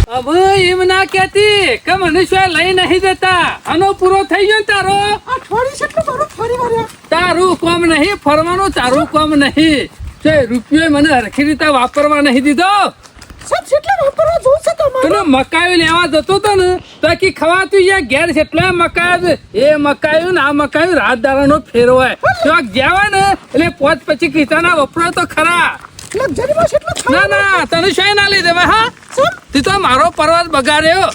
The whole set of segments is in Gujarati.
હવે એમ ના કહેતી કે મનુષ્ય લઈ નહીં દેતા. આનો પૂરો થઈ ગયો ને તારો. તારું કામ નહીં ફરવાનું, તારું કામ નહીં. રૂપિયો મને હરખી રીતે વાપરવા નહીં દીધો. પેલો મકાઈ લેવા જતો હતો ને તો આખી ખવાતું ઘેર જેટલા મકાઈ એ મકાઈ ને આ મકાઈ રાત દાડાનો ફેરવાય જવાય ને એટલે પોચ પછી કિસાના વપરાય તો ખરા. ના ના તને શું ના લઈ દેવાય. હા તું તો મારો પરવાસ બગાડ્યો.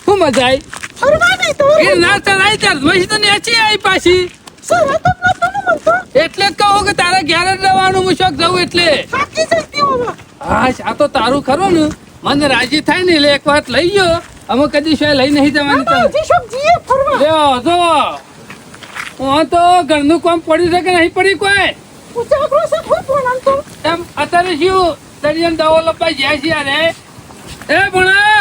શું મજા આવી એ ના ચલાય ત્યારે તો નેચી આવી પાછી. એટલે જ કહું કે તારે ઘેર જ રહેવાનું હું શોખ જવું એટલે. હા આ તો તારું ખરું ને મને રાજી થાય ને એટલે એક વાત લઈ ગયો. અમે કદી શું લઈ નહીં જવાની. જો હું તો ઘરનું કામ પડ્યું છે કે નહીં પડી કોઈ એમ અત્યારે શું દરિયાને દવો લપાઈ જાય છે યાર. એ ભણા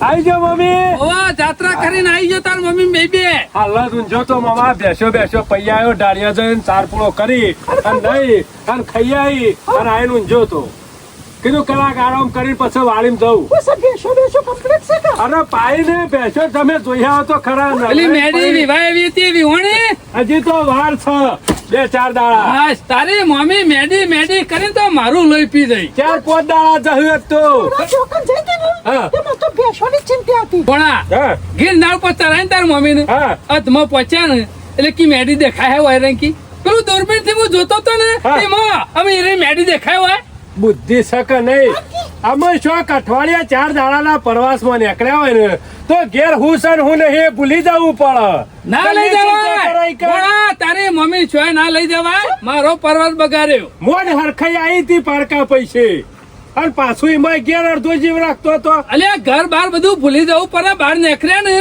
આવી જાઓ મમ્મી. ઓ જાત્રા કરીને આવી ગયો તાર મમ્મી બે હાલ ઊંઝો તો મામા બેસો પૈયાયો ઢાળિયા જઈને ચાર પૂળો કરી અને નહીં અને ખાઈ આવી અને આઈને ઊંઝો તો કીધું કલાક આરામ કરીને પછી વાળીમાં જવું. અરે પાઈ ને બેસો તમે જોયા તો ખરા. પેલી મેડી વિવાહ એવી હતી વિહોણી હજી તો વાર છે 2-4 દાડા. હા તારી મમ્મી મેડી કરીને તો મારું લોહી પી ગઈ. 4-5 દાડા જયું તો ભણા ગિરનાર પર ચરાય તાર મમ્મી ને અધમાં પહોંચ્યા ને એટલે કી મેડી દેખાય હોય રંકી પેલું દૂરબીન થી હું જોતો હતો ને એમાં અમે એ મેડી દેખાય હોય. બુદ્ધિ શકે નહીં. અમે શોક અઠવાડિયા 4 દાડાના પ્રવાસમાં નીકળ્યા હોય ને તો ઘેર હું છે ને હું નહીં ભૂલી જવું પડે. ના લઈ જવાય તારી મમ્મી છો ના લઈ જવાય. મારો પ્રવાસ બગાડ્યો. મોડ હરખાઈ આવી હતી પારકા પૈસે અને પાછું એમાં ઘેર અડધો જીવ રાખતો હતો. અલ્યા ઘર બાર બધું ભૂલી જવું પડે. બહાર નીકળ્યા ને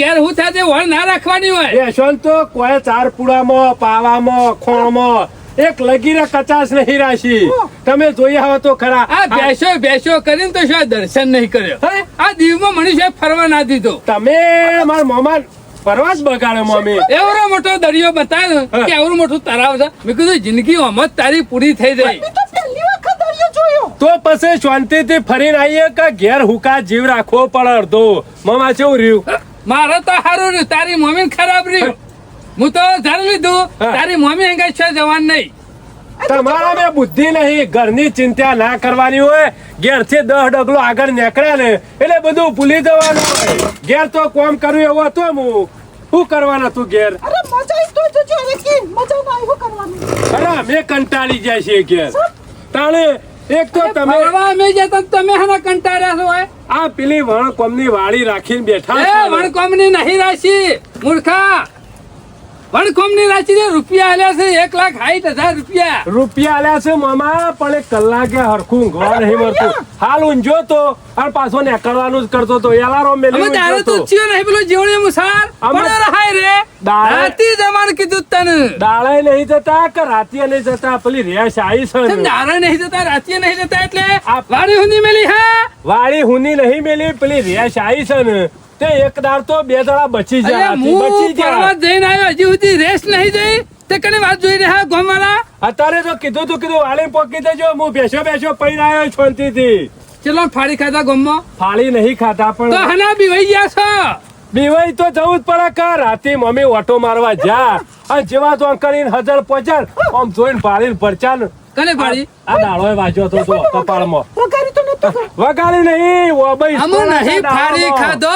ઘેર હું થાય વળ ના રાખવાની હોય. બેસન તો કોઈ ચાર પુડામાં પાવામાં ખોણમાં એક લગીને કચાશ નહીં રાશી. તમે જોયા હો તો ખરા. આ બેસો કરીને તો શું દર્શન નહીં કર્યો. આ દીવમાં મનુષ્ય ફરવા ના દીધો. તમે મારા મોમાં પ્રવાસ બગાડે મમ્મી. એવડો મોટો દરિયો બતાવ્યો કે એવડું મોટું તળાવ છે. મેં કીધું જિંદગી આમ તારી પૂરી થઈ ગઈ. તો પછી શાંતિથી ફરીને આવીએ કે ઘેર હુકા જીવ રાખવો પડે અડધો. મમા કેવું રહ્યું? મારે તો સારું રહ્યું. તારી મમ્મી ખરાબ રહ્યું. હું તો જાણી લીધું તારી મમ્મી અંગે છે જવાન નહીં. તમારા મેં બુદ્ધિ નહીં. ઘરની ચિંતા ના કરવાની હોય. ઘેર થી 10 ડગલો આગળ નીકળ્યા ને એટલે બધું ભૂલી જવાનું હોય. ઘેર તો કોમ કર્યું એવું હતું. હું શું કરવાનું હતું ઘેર? અરે અમે કંટાળી જાય છે ઘેર. તાણે એક તો તમે અમે જતા તમે હના કંટાળ્યા છો. આ પેલી વણકોમની વાળી રાખીને બેઠા એ વણકોમની નહીં રાશી મૂર્ખા. વણકોમની રાશી જે રૂપિયા આલ્યા છે 1,60,000 રૂપિયા. રૂપિયા આલ્યા છે મામા પણ એક કલાકે હરખું ઊંઘવા નહીં મળતું. હાલ ઊંઝો તો અને પાછો નીકળવાનું જ કરતો તો. એલારો મેલી તારે તો ચિયો નહીં પેલો જીવણી મુસાર પણ રહાય રે. રાતી જમાન કીધું તને. દાળે નહીં જતા કે રાતીએ નહીં જતા. પેલી રેશ આવી છે. દાળે નહીં જતા રાતીએ નહીં જતા એટલે વાળી હુંની મેલી. હા વાળી હુંની નહીં મેલી. પેલી રેશ આવી છે ને તે એક દાળ તો 2 દાડા બચી જાય. જઈને આવ્યો હજી સુધી રેસ્ટ નહીં જઈ. તે કને વાત જોઈ રહ્યા ગોમાલા. અત્યારે તો કીધું વાળી પોકી દેજો. હું બેસો પૈણ આવ્યો શાંતિથી. ચલો ફાડી ખાધા ગોમમાં? ફાળી નહીં ખાધા પણ તો હના બીવાઈ ગયા છો. બીવાઈ તો જવું જ પડે. કા રાતે મમ્મી ઓટો મારવા જા અને જેવા તો કરીને 1000 પહોંચાડ આમ જોઈને પાડીને પરચાન કને પાડી. આ દાડો વાજ્યો તો કપાળમાં. વગાડી નહીં ઓબઈ અમુ નહીં ફાડી ખાધો.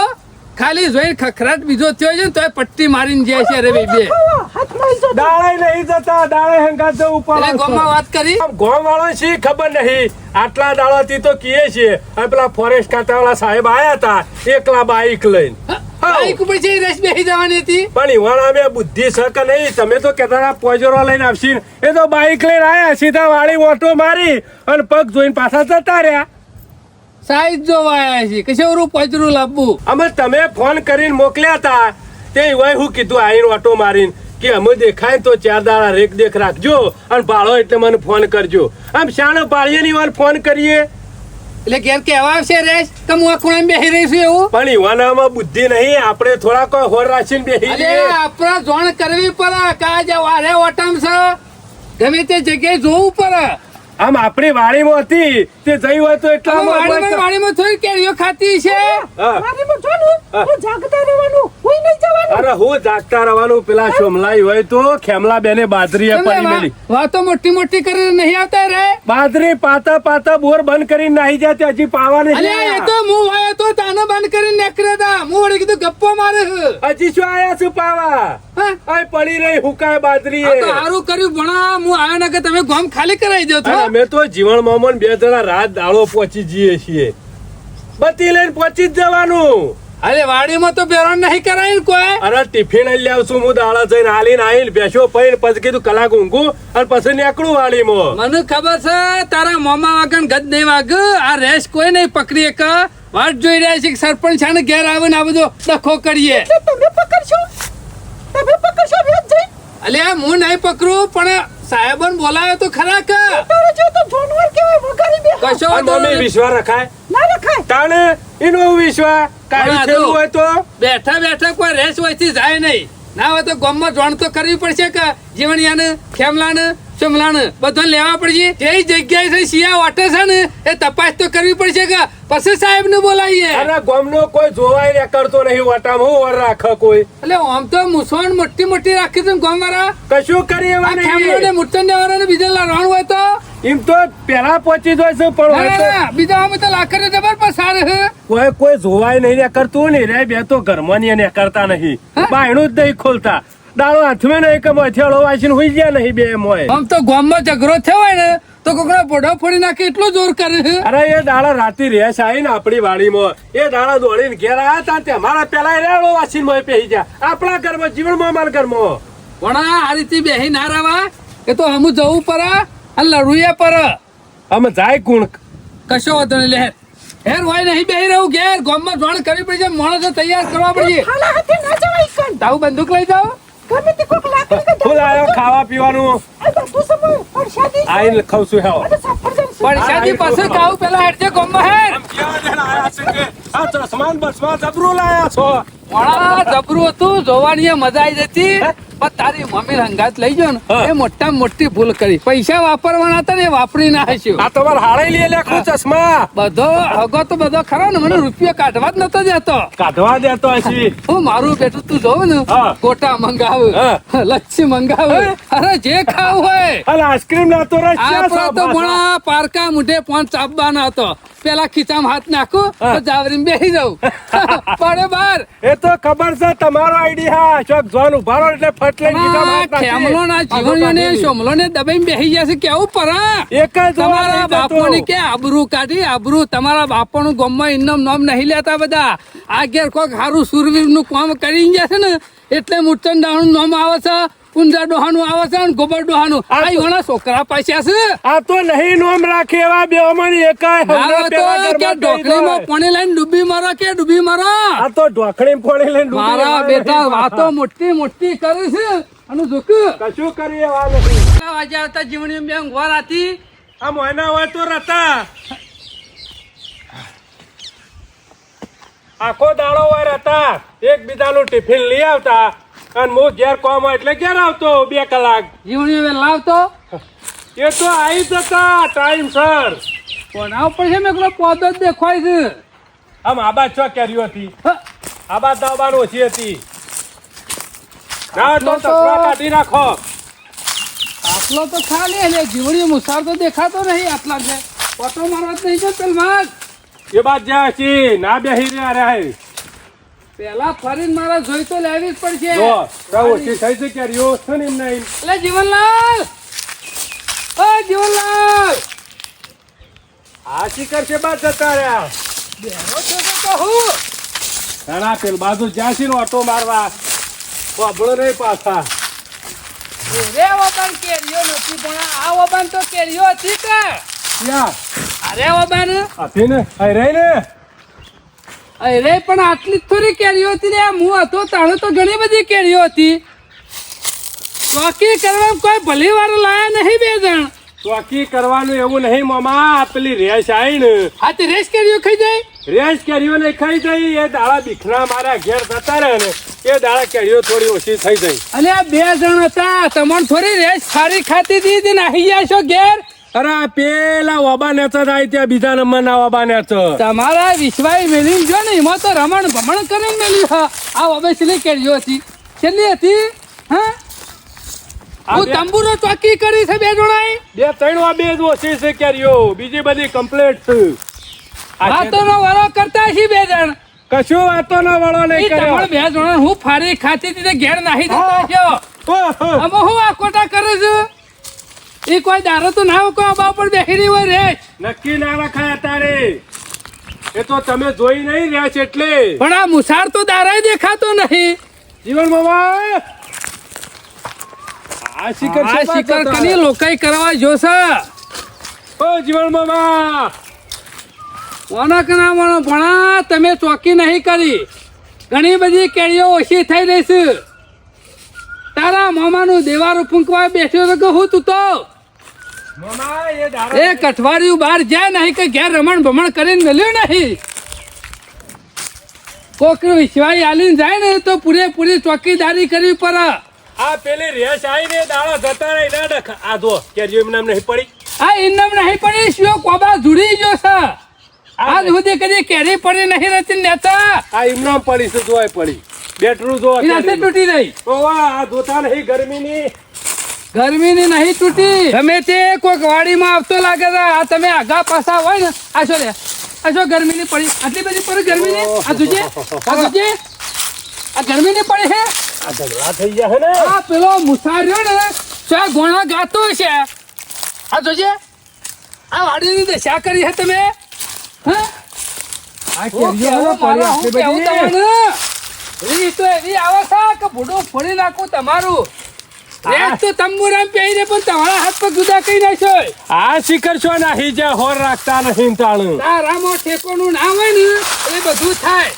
ખાલી જોઈ ખખરાટ બીજો થયો છે તો પટ્ટી મારીને જાય છે. રે બે દાળે નહીં જતા. દાળે હંગાત જવું પડે. ગોમાં વાત કરી ગોમ વાળા શી ખબર નહીં. આટલા દાડાથી તો કીએ છીએ. પેલા ફોરેસ્ટ ખાતા વાળા સાહેબ આયા હતા એકલા બાઈક લઈને. બાઈક ઉપર છે રેસ બેસી જવાની હતી. પણ ઈવાના મેં બુદ્ધિ છે કે નહીં. તમે તો કેતા પોજરો લઈને આવશી. એ તો બાઈક લઈને આયા સીધા વાળી ઓટો મારી અને પગ જોઈને પાછા જતા રહ્યા. સાઈઝ જોવા આવ્યા છે કે શેવરું પચરું લાવવું. અમે તમે ફોન કરીને મોકલ્યા હતા. તે હોય હું કીધું આઈને ઓટો મારીને કે અમે દેખાય તો 4 દાડા રેક દેખ રાખજો અને ભાડો એટલે મને ફોન કરજો. આમ શાણો પાળીએ ની વાર ફોન કરીએ એટલે ઘેર કેવા આવશે રેસ કે હું આ ખૂણામાં બેસી રહીશું એવું. પણ યુવાનામાં બુદ્ધિ નહીં. આપણે થોડા કોઈ હોર રાખીને બેસી જઈએ. આપણે જોણ કરવી પડે. કાજ વારે ઓટમ છે ગમે તે જગ્યાએ જોવું પડે. આમ આપણી વાડીમાં હતી તે જઈ હોય તો એટલામાં વાડીમાં થોડી કેરીઓ ખાતી છે. હા. વાડીમાં જો ને, હું જાગતા રહેવાનું, કોઈ નહીં જવાનું. અરે હું જાગતા રહેવાનું પેલા સોમલાઈ હોય તો ખેમલા બેને બાદરીએ પડી મેલી વાતો મોટી મોટી કરીને નહીં આવતા રે. બાદરી પાતા પાતા બોર બંધ કરીને નાહી જાય તે હજી પાવા નહીં અલ્યા એ આયા. તો હું વાયો તો તાનો બંધ કરીને નીકળ્યા હતા. હું વળી કીધું ગપ્પો મારે છે. હજી શું આયા છું પાવા હા? આ પડી રહી હુકાય બાદરી આ તો સારું કર્યું ભણા હું આવ્યો ને કે તમે ગામ ખાલી કરાવી દો છો. અમે તો જીવણ મોમન બે જણા રાત દાડો પહોંચી જઈએ છીએ બત્તી લઈને પહોંચી જ જવાનું. અરે વાડીમાં તો બેરણ નહીં કરાય ને કોઈ. અરે ટિફિન લઈ લાવશું હું દાડા જઈને હાલીને આવીને બેસો પૈને પછી કીધું કલાક ઊંઘું અને પછી નીકળું વાડીમાં. મને ખબર છે તારા મોમા વાગન ગદ નહીં વાગ. આ રેસ કોઈ નહીં પકડી એક વાટ જોઈ રહ્યા છે કે સરપંચ આને ઘેર આવે ને આ બધો ડખો કરીએ. એટલે તમે પકડશો વેચ જઈ. અલ્યા હું નહીં પકડું પણ સાહેબન બોલાયો તો ખરા કે. તારે જો તો જાનવર કેવાય, વગાડી બે. કશો અને વાંધો મમ્મી નહીં. વિશ્વાસ રખાય ના રખાય. તાણે એનો વિશ્વાસ કાઢી હા, થયેલું તો. હોય તો બેઠા બેઠા કોઈ રેસ વયથી જાય નહીં. ના હોય તો ગામમાં જોણ તો કરવી પડશે કે જીવણિયાને ખેમલાને ચમલાને બધો લેવા પડશે. જે જગ્યાએ છે શિયા વાટે છે ને એ તપાસ તો કરવી પડશે કે પછી સાહેબ ને બોલાવીએ. અરે ગામનો કોઈ જોવાય ને કરતો નહીં વાટામાં હું વર રાખે કોઈ એટલે આમ તો મુસોણ મોટી મોટી રાખી છે ગામ વાળા. કશું કરી એવા ખેમલો ને નહીં. મુઠ્ઠન વાળા ને બીજા લાવવાનું હોય તો એમ તો પેલા પહોંચી જાય છે પણ ના, હોય ના, તો ના, બીજા અમે તો લાકડ જબર પસાર છે. કોઈ જોવાય નહીં ને કરતું ને રે બે તો ઘરમાં ને કરતા નહીં હા? બાયણું જ નહીં ખોલતા દાડો હાથમાં નહીં કે મથેળો વાંચીને હુઈ ગયા નહીં બે મોય. આમ તો ગામમાં ઝઘડો થયો હોય ને તો કોકનો બોડો ફોડી નાખે એટલું જોર કરે છે. અરે એ દાડા રાતી રેસ આવી ને આપણી વાડીમાં એ દાડા દોડીને ઘેર આવ્યા તા તે અમારા પેલા રેડો વાંચીને મોય પેહી ગયા આપણા ઘરમાં જીવનમાં અમારા ઘરમાં. પણ આ રીતે બેહી ના રહેવા. એ તો અમુ જવું પડે અને લડવું પડે. અમે જાય કોણ કશો વાંધો નહીં લે. હેર હોય નહીં બેહી રહું ઘેર ગામમાં જોણ કરવી પડશે. માણસો તૈયાર કરવા પડશે. ખાલા હાથે ના જવાય કણ. તાવું બંદૂક લઈ જાઓ. ગમે તે કોક લાકડી કે ફૂલ આવ્યો ખાવા પીવાનું આ બધું સમય પરસાદી છે. આઈને ખાવ છું હેવો અને સફરજન છે. પણ શાદી પાસે કાવું પેલા હેડજે ગામમાં હેર. આમ કેવા જણ આયા છે કે આ ચશ્માન બસમાં જબરું લાયા છો. વણા જબરું હતું જોવાની મજા આવી જતી. પણ તારી મમ્મી હંગાત લઈ જાઓ ને હા. એ મોટા મોટી ભૂલ કરી. પૈસા વાપરવાના હતા ને એ વાપરી ના હસ્યો. આ તમારે હાળે લઈ લેખું ચશ્મા બધો હગો તો બધો ખરો ને મને રૂપિયો કાઢવા જ નતો જતો. કાઢવા દેતો હશી. હું મારું બેટું તું જોવ ને હા. ગોટા મંગાવ હા. લચ્છી મંગાવ અરે જે ખાવું હોય. અને આઈસ્ક્રીમ લાતો આપડે તો ભણા પારકા મુઢે પોન ચાપવાના હતો. પેલા ખીચામાં હાથ નાખું તો જાવરીને બેસી જાઉં પડે બાર. એ તો ખબર છે તમારો આઈડિયા ચોક જોન ઉભારો એટલે ફટ લઈને ખીચામાં હાથ નાખી. ખેમલો ના જીવણીઓને સોમલો ને દબાઈને બેસી જશે કેવું પરા. એક જ જોવા તમારા નહીં જતો. બાપોની કે આબરૂ કાઢી આબરૂ. તમારા બાપોનું ગામમાં ઇનામ નામ નહીં લેતા બધા. આ ઘેર કોઈક સારું સુરવીર નું કામ કરી જશે ને એટલે મુઠ્ઠન દાણું નામ આવે છે. પુંજા ડોહાનું આવે છે ને ગોબર ડોહાનું. આ આ ઈવાના છોકરા પાસે છે. આ તો નહીં નોમ રાખે એવા બે અમણી એકાય ના હમણાં હોય પેલા તો કે ઘરમાં ઢોકળીમાં દઈ પાણી લઈને ડૂબી મારો કે ડૂબી મારો. દો. આ તો ઢોકળીમાં પાણી લઈને ડૂબી મારા રહેવાનું બેટા નહીં. વાતો મોટી મોટી કરે છે અને જોક કશું કરી એવા નથી. વાજે આવતા જીવણી બે ઊંઘવા રાતી. આ મોયના હોય તો રતા આખો દાડો હોય રતા એકબીજાનું ટિફિન લઈ આવતા અને હું ઘેર કોમ હોય એટલે ઘેર આવતો 2 કલાક. જીવણી બે લાવતો એ તો આવી જતા ટાઈમ સર. કોના ઉપર છે મેં પેલો પોદો જ દેખાય છે. આમ આબા ચો કેરીઓ હતી હ, આબા દાબાન ઓછી હતી. ના તો આટલો તો- ચશ્મા કાઢી નાખો. આટલો તો ખાલી એટલે જીવણી મુસાર તો દેખાતો નહીં. આટલા છે ઓટો મારવા જ નહીં છે પેલમાં. એ બાદ જ્યાં છીએ ના બેહી રહ્યા રે. પેલા ફરીને મારા જોઈ તો લેવી જ પડશે. જો બહુ ઓછી થઈ છે કેરીઓ છે ને એમ નહીં. એટલે જીવનલાલ ઓ જીવનલાલ આ શિખર છે બાદ જતા રહ્યા. બેરો છો તો હું ઘણા પેલ બાજુ જ્યાં છે ને ઓટો મારવા વાપરો નહીં પાછા. રે વબાન કેરીઓ નથી પણ આ વબાન તો કેરીઓ હતી કે ક્યાં અરે વબાન હતી ને અહીં રહી ને. અરે પણ આટલી જ થોડી કેરીઓ હતી રે. હું હતો તાણે તો ઘણી બધી કેરીઓ હતી. ચોકી કરવા કોઈ ભલી વાર લાયા નહીં બે જણ. ચોકી કરવાનું એવું નહીં મામા. આ પેલી રેસ આવી ને આ તે રેસ કેરીઓ ખાઈ જાય. રેસ કેરીઓ ને ખાઈ જઈ. એ દાડા બીખના મારા ઘેર જતા રહે ને એ દાડા કેરીઓ થોડી ઓછી થઈ ગઈ. અને આ બે જણ હતા તમને થોડી રેસ સારી ખાતી હતી નાહી ગયા છો ઘેર. અરે આ પેલા વાબા નેચર આવી ત્યાં બીજા નંબરના વાબા નેચર. તમારા વિશ્વાઈ મેલી જો ને એમાં તો રમણ ભમણ કરીને મેલી આ હવે છેલ્લી કેરીઓ હતી છેલ્લી હતી હા હું તંબુરો ચોકી કરી છે બે જોડાઈ બે ત્રણ વા બે જ ઓછી છે કેરીઓ બીજી બધી કમ્પ્લીટ છે. વાતોનો વારો કરતા છે બે જણ કશું વાતો ના વાળો નહીં ઈ કર્યો. તમારે બે જણ હું ફારી ખાતી હતી તે ઘેર નાહી જતા છો ઓહો. આમાં હું આ કોટા કરે છું એ કોઈ દારો તો ના કોઈ અબા પર બેસી રહી હોય રે નક્કી ના રખાય તારે એ તો તમે જોઈ નહીં રહ્યા છે એટલે. પણ આ મુસાર તો દારાય દેખાતો નહીં જીવન મામા આ શિખર આ છે શિકાર કની લોકાઈ કરવા જોશે ઓ જીવન મામા ઓના કના મોનો ભણા તમે ચોકી નહીં કરી ઘણી બધી કેરીઓ ઓછી થઈ રહી છે તારા મામાનું દેવારું ફૂંકવા બેઠ્યો તો કહું તું તો મામા એ દાડા એક અઠવાડિયું બહાર જાય નહીં કે ઘેર રમણ ભમણ કરીને મળ્યું નહીં કોક વિશ્વાઈ આલીને જાય ને તો પૂરેપૂરી ચોકીદારી કરવી પડે આ પેલી રેસ આવીને દાડા જતા રહી ના ડખ આ જો કેરીઓ એમ નામ નહીં પડી. આ ઇનામ નહીં પડી શિયો કોબા જુડી ગયો છે આજ સુધી કદી કેરી પડી નહીં રહેતી નેતા આ એમ નામ પડી છે જોય પડી બેટરું જો એનાથી તૂટી રહી ઓવા આ જોતા નહીં ગરમીની ગરમીની નહીં તૂટી તમે તે કોઈક વાડીમાં આવતો લાગે છે આ તમે આગા પાછા હોય ને આ શું રે આ શું ગરમીની પડી આટલી બધી પડી ગરમીની આ જોજે આ ગરમીની પડી છે આ ઝઘડા થઈ ગયા હે ને આ પેલો મુસાર્યો ને ચા ગોણા ગાતો છે આ જોજે આ વાડીની દશા કરી છે તમે હા આ હું કેરીઓ કેવું પડી મારો, આટલી હું કેવું બધી તમને? રીત તો એવી આવે છે કે ભૂંડું ફોડી નાખું તમારું રેત તો તંબુરામ પહેરીને પણ તમારા હાથ પર જુદા કરી નાખ્યો આ શિખર છો નાહી જ્યાં હોર રાખતા નહીં તાણું તારામાં ઠેકોનું ના હોય ને એ બધું થાય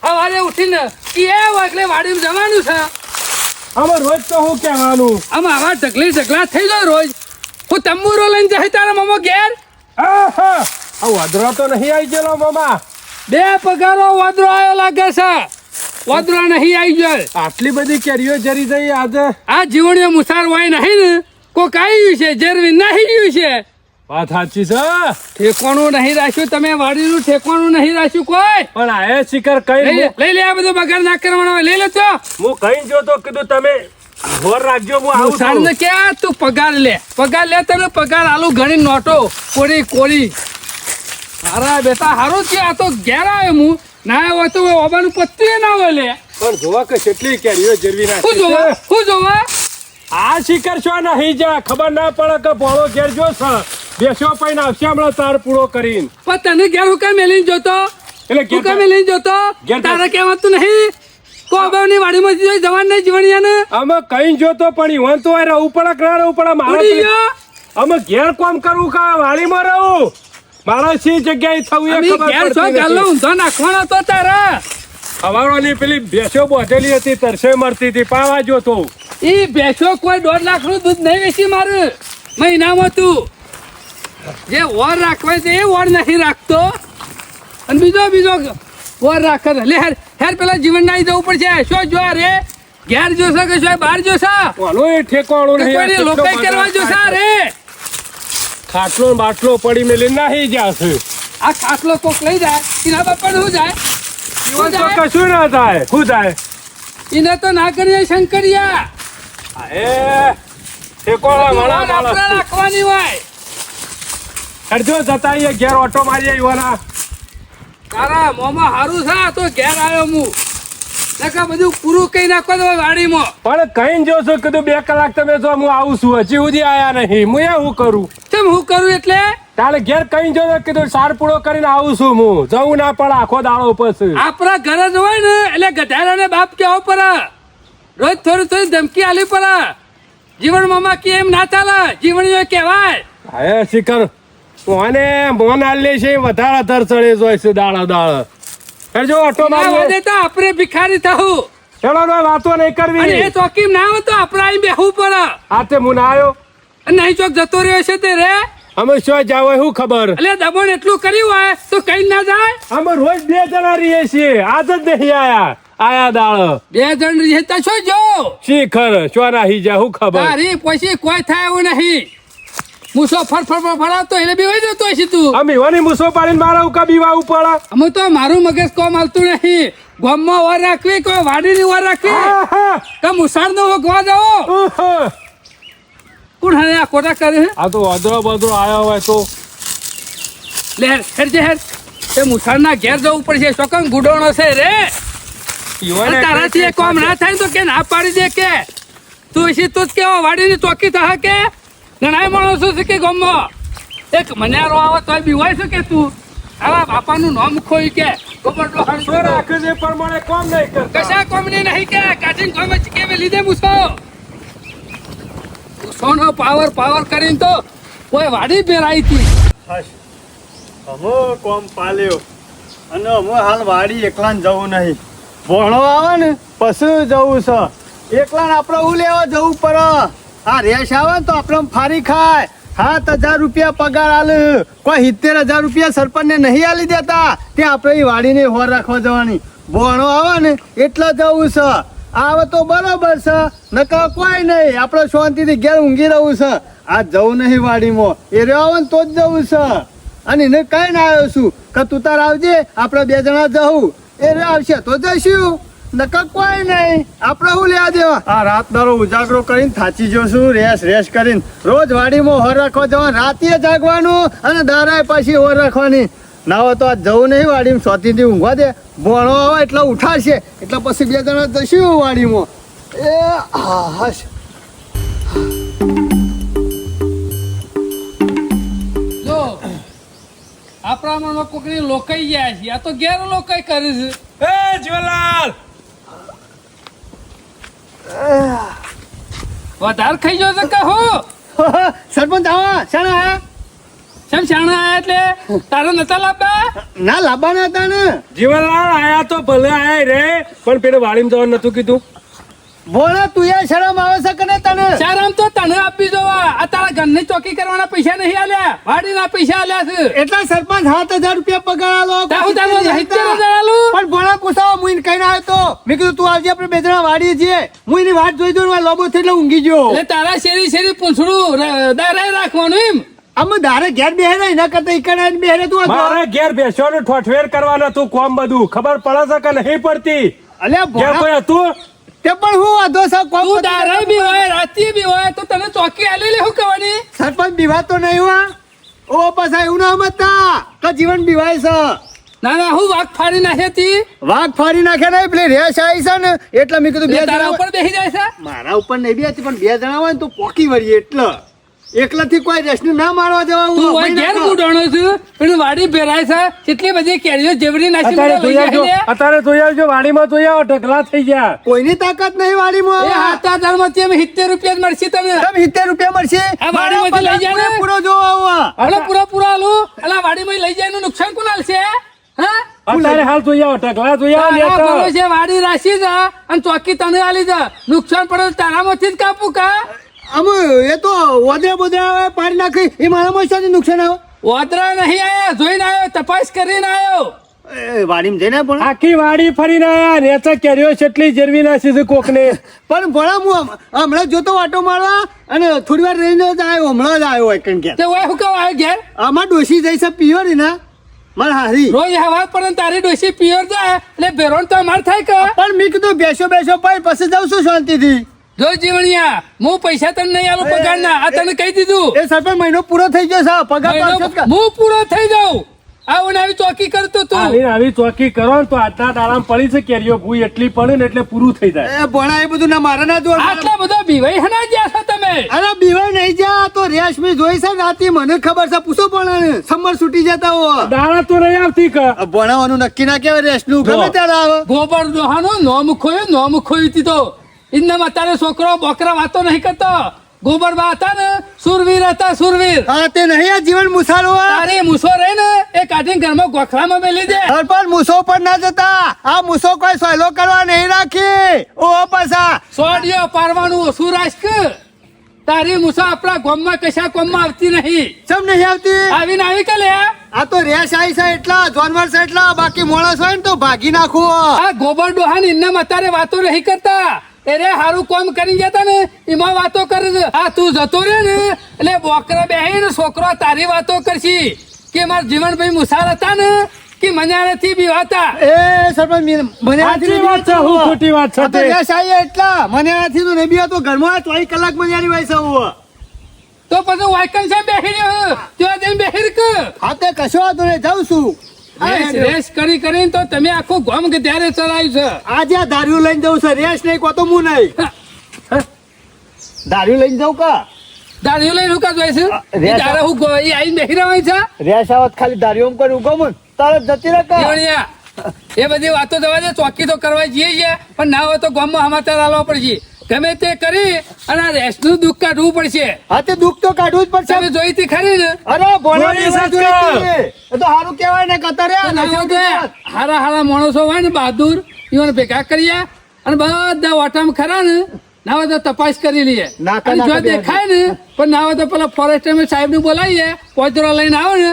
સવારે ઉઠીને એ વાગલે વાડીમાં જવાનું છે આમાં રોજ તો હું કહેવાનું આમ આવા ઢગલા થઈ જાય રોજ હું તંબુરો લઈને જાય તારા મામા ઘેર આહા આ વાદળો તો નહીં આવી ગયેલો મામા બે પગારો વાદરો આવ્યો લાગે છે વાદરો નહીં આવી જાય આટલી બધી કેરીઓ જરી જઈ આજે આ જીવણીઓ મુસાર હોય નહીં ને કોક આવ્યું છે જેરવી નહીં ગયું છે વાત સાચી છે ઠેકોણું નહીં રાખ્યું તમે વાડીનું ઠેકોણું નહીં રાખ્યું કોઈ પણ આ એ શિખર કઈ લઈ લે આ બધો બગાડ ના કરવાનો હોય લઈ લે તો હું કઈ જોતો કીધું તમે હોર રાખજો હું આવું મુસાર ને ક્યાં તું પગાર લે તમે પગાર આલુ ઘણી નોટો કોરી મારા બેટા હારું છે આ તો ઘેર આવ્યો હું ના હોય તો ઓબાનું પત્તું ના હોય લે પણ જોવા કે કેટલી કેરીઓ જરવી શું જોવા આ શિખર છો નહીં જા ખબર ના પડે કે ભોળો ઘેર જો છે બેસો પૈન આવશે હમણાં તાર પૂરો કરીને પણ તને ઘેર હું કાંઈ મેલીને જોતો એટલે હું કાંઈ મેલીને જોતો ઘેર તારે કહેવાતું નહીં કોબાની વાડીમાં જવાન નહીં જીવણિયાને અમે કઈ જોતો પણ ઈવન તો આ રહું પડે કે ના રહું પડે ઉડી મારા ગયો અમે ઘેર કોમ કરવું કા વાડીમાં રહું મારા સી જગ્યાએ થવું એ અમે ખબર ઘેર છો પડતી ગાલો નથી. ઊંધો નાખવાનો તો તારા હવારોની પેલી ભેંસો બોધેલી હતી તરસે મરતી હતી પાવા જોતો ઈ ભેંસો કોઈ 1.5 લાખનું દૂધ નહીં વેચી મારું મહિનામાં તું જે વર રાખવાય છે એ વર નહીં રાખતો અને બીજો વર રાખે છે. લે હેર પેલા જીવન નાઈ જવું પડશે શું જો રે ઘેર જોશે કે શું બહાર જોશે કોનો એ ઠેકાણું કે નહીં કોઈને લોકાઈ કરવા જોશે રે ખાટલો ને બાટલો પડી મેલી નાહી જશે આ ખાટલો કોક લઈ જાય એના બાપા શું જાય ઈવન તો કશું ના થાય શું થાય એને તો ના કરીએ શંકરિયા એ ઠેકોણા વાળા આપણે માણસ રાખવાની હોય અડધો જતા આઈએ ઘેર ઓટો મારી આવ્યો તારા મોમાં હારું છે આ તો ઘેર આવ્યો હું નકા બધું પૂરું કઈ નાખો તો વાડીમાં પણ કઈ જો છો કીધું 2 કલાક તમે જો હું આવું છું હજી સુધી આયા નહીં હું એ શું કરું કેમ હું કરું એટલે તારે ઘેર કઈ જો છો કીધું સાર પૂળો કરીને આવું છું હું જવું ના પડે આખો દાડો પછી આપણા ઘરે જ હોય ને એટલે ગધારાને બાપ કેવો પડે રોજ થોડી ધમકી આલી પડે જીવન મામા કે એમ ના ચાલે જીવણીઓ કહેવાય હે શિખર મોને મોન આલે છે વધારે દર ચડે જોઈ છે દાડા જો ઓટો ના મારી વધે તો આપણે ભિખારી થવું ચલો નો વાતો નહીં અને એ કરવી ચોકી ના હોય તો આપણે અહીં બેહવું પડે આ તે હું ના આવ્યો અને નહીં ચોક જતો રહ્યો છે તે રે અમે શું જાવ શું ખબર એટલે દમણ એટલું કર્યું હોય તો કઈ ના જાય અમે રોજ 2 જણા રહીએ છીએ આજ જ નહીં આયા દાળ 2 જણ રહેતા છો જો શિખર શું નાહી જા શું ખબર તારી પછી કોઈ થાય એવું નહીં મૂસો ફરફરાવતો એટલે બીવાઈ જતો હશે તું. આમ એવાની મૂસો પાડીને મારા ઉકા બીવા ઉપડા. અમે તો મારું મગજ કોમ હાલતું નહીં. ગામમાં વાર રાખવી કોઈ વાડીની વાર રાખવી કે મુસારનો વગવા જાઓ. કોણ હે આ કોટા કરે છે? આ તો અદરો બદરો આયો હોય તો લે હેડ હેડ એ મુસારના ઘેર જવું પડશે. શોકન ગુડોણો છે રે. ઈવોને તારાથી એ કામ ના થાય તો કે ના પાડી દે કે તું એસી તું જ કેવો વાડીની ચોકી થા કે ઘણા માણસો છે કે ગામમાં એક મન્યારો આવે તો બીવાય છે કે તું તારા બાપાનું નામ ખોઈ કે શું રાખે છે પ્રમાણે કોમ નહીં કરતા. કશા કોમની નહીં કે કાઢીને કોમ જ કેવે લીધે મૂસો. મૂસોનો પાવર કરીને તો કોઈ વાડી બેરાઈ હતી. અમો કોમ પાલ્યો અને અમો હાલ વાડી એકલા જવું નહીં. ભણો આવે ને પછી જવું છે. એકલા આપણે હું લેવા જવું પડે. આ રેસ આવે ને તો આપણે ફારી ખાય. 7,000 રૂપિયા પગાર આલે. કોઈ 70,000 રૂપિયા સરપંચને નહીં આલી દેતા. ત્યાં આપણે એ વાડીને હોર રાખવા જવાની. ભણો આવે ને એટલે જવું છે. આવે તો બરોબર છે, નકર કોઈ નહીં. આપણે શાંતિથી ઘેર ઊંઘી રહું છે. આ જવું નહીં વાડીમાં. એ રહ્યો આવે ને તો જ જવું છે. અને એને કઈ ના આવ્યો છું કે તું તાર આવજે, આપણે 2 જણા જવું. એ આવશે તો જઈશું, નકર કોઈ નહીં. આપણે શું લેવા દેવા. આ રાત દારો ઉજાગરો કરીને થાચી જશું. રેસ કરીને રોજ વાડીમાં હોર રાખવા જવાનું. રાતે જાગવાનું અને દારાય પાછી હોર રાખવાની. ના હોય તો આ જવું નહીં વાડીમાં. સોતીથી ઊંઘવા દે. ભણો આવે એટલે ઉઠાશે એટલે પછી 2 જણા જઈશું વાડીમાં. એ હા હશ. જો આપણા મનમાં કોકની લોકાઈ ગયા છે. આ તો ઘેર લોકાઈ કરે છે. એ જીવનલાલ વધારે ખાઈ ગયો છે કે હો સરપંચ આવા શાણા આયા? શેમ શાણા આયા એટલે તારા નતા લાવવા? ના લાવવાના હતા ને. જીવનલાલ આયા તો ભલે આયા રે, પણ પેલું વાડીમાં જવાનું નતું કીધું. ભોળા તું એ શરમ આવે છે કે નહીં તને? શારામ તો તને આપી જોવા. આ તારા ઘરની ચોકી કરવાના પૈસા નહીં આલ્યા, વાડીના પૈસા આલ્યા છે. એટલા સરપંચ 7,000 રૂપિયા પગાર આલો. તારું તારું 70,000 આલું? પણ ભોળા પૂછાવો હું કઈ ના આવ્યો તો. મેં કીધું તું આવજે, આપણે 2 જણા વાડીએ છીએ. હું એની વાત જોઈ દઉં, લોબો થઈ એટલે ઊંઘી ગયો. એટલે તારા શેરી પૂંછડું દારાય રાખવાનું એમ? અમે ધારે ઘેર બેહે ને એના કરતા ઈકડા બેહે તું. મારે ઘેર બેસવાનું ઠોઠવેર કરવાનું તું. કોમ બધું ખબર પડે છે કે નહીં પડતી? અલ્યા ઘેર ભોળા કોઈ હતું? તે પણ હું વાંધો છે કોમ. તું દારાય બી હોય રાતી બી હોય તો તને ચોકી આલી લે. શું કહેવાની? સરપંચ બીવા તો નહીં હોય. ઓ પાછા એવું ના સમજતા કે જીવન બીવાય છે. ના ના હું વાઘ ફાડી નાખી હતી. વાઘ ફાડી નાખે નહીં, પેલી રેસ આવી છે ને એટલે મેં કીધું 2 તારા જણા ઉપર બેસી જાય છે. મારા ઉપર નહીં બી હતી, પણ 2 જણા હોય ને તો પોકી વળીએ. એટલે એકલાથી કોઈ રેસને ના મારવા જવા. તું હોય ઘેર ગુડોણો છું પેલું વાડી ભેરાય છે. કેટલી બધી કેરીઓ જેવડી નાખી અત્યારે મને લઈ જોઈ આવજો, જાય છે. અત્યારે જોઈ આવજો. વાડીમાં જોઈ આવો, ઢગલા થઈ ગયા. કોઈની તાકાત નહીં વાડીમાં. એ 7,000 માંથી અમે 70 રૂપિયા જ મળશે તમને. કેમ 70 રૂપિયા મળશે? આ વાડીમાંથી લઈ જાય ને? પૂરો જોવા આવા. અરે પૂરા આલું. અલા વાડીમાં લઈ જાય નું નુકસાન કોણ આલશે? હા અત્યારે હાલ જોઈ આવો, ઢગલા જોઈ આવો. તારા નેતા. ભરોસે વાડી રાશી છે અને ચોકી તને આલી છે. નુકસાન પડે તો તારામાંથી જ કાપું કા? અમે એ તો ઓદરા બોદરા પાડી નાખી એ મારામાં શાનું નુકસાન આવે? ઓતરા નહીં આયા, જોઈને આયો, તપાસ કરીને આયો. એ વાડીમાં જઈને પણ આખી વાડી ફરીને આયા. નેચા કેરીઓ કેટલી જરવી નાખી છે કોકને. પણ ભણા હું હમણાં જોતો વાટો મારવા અને થોડી વાર રહીને જ આવ્યો. હમણાં જ આવ્યો એક ઘેર. તે ઓય હું કહું આયો ઘેર? આમાં ડોસી જઈ છે પિયોર ને મારે હારી. રોજ હવા પડે ને તારી ડોસી પિયર જાય એટલે ભેરોણ તો અમાર થાય કે? પણ મેં કીધું બેસો પાઈ પછી જાઉં છું શાંતિથી. જો જીવણિયા હું પૈસા તને નહીં આલું પગારના. આ તને કહી દીધું. એ સરપંચ મહિનો પૂરો થઈ ગયો છે. પગાર પાછો જ કર. હું પૂરો થઈ જાઉં. આવું ને આવી ચોકી કરતો તું. આવી ચોકી કરો ને તો આજના દાડામાં પડી છે કેરીઓ. ભૂઈ એટલી પડે ને એટલે પૂરું થઈ જાય. એ ભણા એ બધું ના મારે ના જોર. આટલા બધા બીવાઈ હના ગયા છો તમે? અરે બીવાય નહીં જા. તો રેસ મેં જોઈ છે રાતે, મને ખબર છે. પૂછો પણ સમર છૂટી જતા હો. દાડા તો નહીં આવતી કે. ભણાવવાનું નક્કી ના કહેવાય. રેસ નું ગમે ત્યારે આવે. ગોબર દોહાનો નોમ ખોયું હતી તો ઇન્દમ અત્યારે છોકરો બોકરા વાતો નહીં કરતો. ગોબર બા હતા ને સુરવીર હતા, સુરવીર. હા તે નહીં આ જીવન મુસારો. તારે મૂસો રહે ને એ કાઢીને ઘરમાં ગોખલામાં મેલી દે. સરપંચ મૂસો પર ના જતા. આ મૂસો કોઈ સહેલો કરવા નહીં રાખી. ઓ પાછા સોડિયો પારવાનું ઓછું રાખ. તારી મૂસો આપણા ગામમાં કશા ગામમાં આવતી નહીં. ચમ નહીં આવતી? આવીને આવી કે લે. આ તો રેસ આવી છે એટલા, જાનવર છે એટલા. બાકી માણસ હોય ને તો ભાગી નાખું. આ ગોબર ડોહાન ઇન્નમ અત્યારે વાતો નહીં કરતા. એ રે હારું કામ કરી જતા ને એમાં વાતો કરે છે. હા તું જતો રે ને એટલે બોકરા બેહી ને છોકરો તારી વાતો કરશી કે મારા જીવનભાઈ મુસાર હતા ને કે મને નથી બીવાતા. એ સરપંચ મને સાચી વાત છે હું ખોટી વાત છે તે. એટલા મને આથી તો નહીં બીવા તો ઘરમાં 24 કલાક મને વાય છે હું. તો પછી વાયકન છે બેહી રહ્યો ત્યાં જઈને બેહી કે હા તે કશો વાંધો નહીં જાઉં છું. રેસ કરી કરીને તો તમે આખું ગામ કે ત્યારે ચલાવ્યું છે. આજે આ ધાર્યું લઈને જવું છે રેસ નહીં કો તો હું નહીં ધાર્યું લઈને જવું કા દારૂ લઈને હું કા જોઈ છે રેસ તારે હું એ આઈને બેહી રહ્યો છે. રેસ આવત ખાલી ધાર્યું કરી ઉગો મન તારે જતી રહે કા જીવણિયા, એ બધી વાતો જવા દે. ચોકી તો કરવા જઈએ છીએ પણ ના હોય તો ગામમાં સમાચાર આલવા પડશે. ગમે તે કરી અને આ રેસનું દુઃખ કાઢવું પડશે. હા તે દુઃખ તો કાઢવું જ પડશે. તમે જોઈ હતી ખરી ને અરે ભોળાની ભોળી વાત જોઈ હતી. એ તો સારું કહેવાય ને કતરે ના હોય તો હારા હારા માણસો હોય ને બહાદુર ઈવન ભેગા કરીએ અને બધા વાટામાં ખરા ને ના હોય તો તપાસ કરી લઈએ. નાકા અને જો નાકા બે દેખાય ને પણ ના હોય તો પેલા ફોરેસ્ટ સાહેબ ને બોલાવીએ પોચરો લઈને આવો ને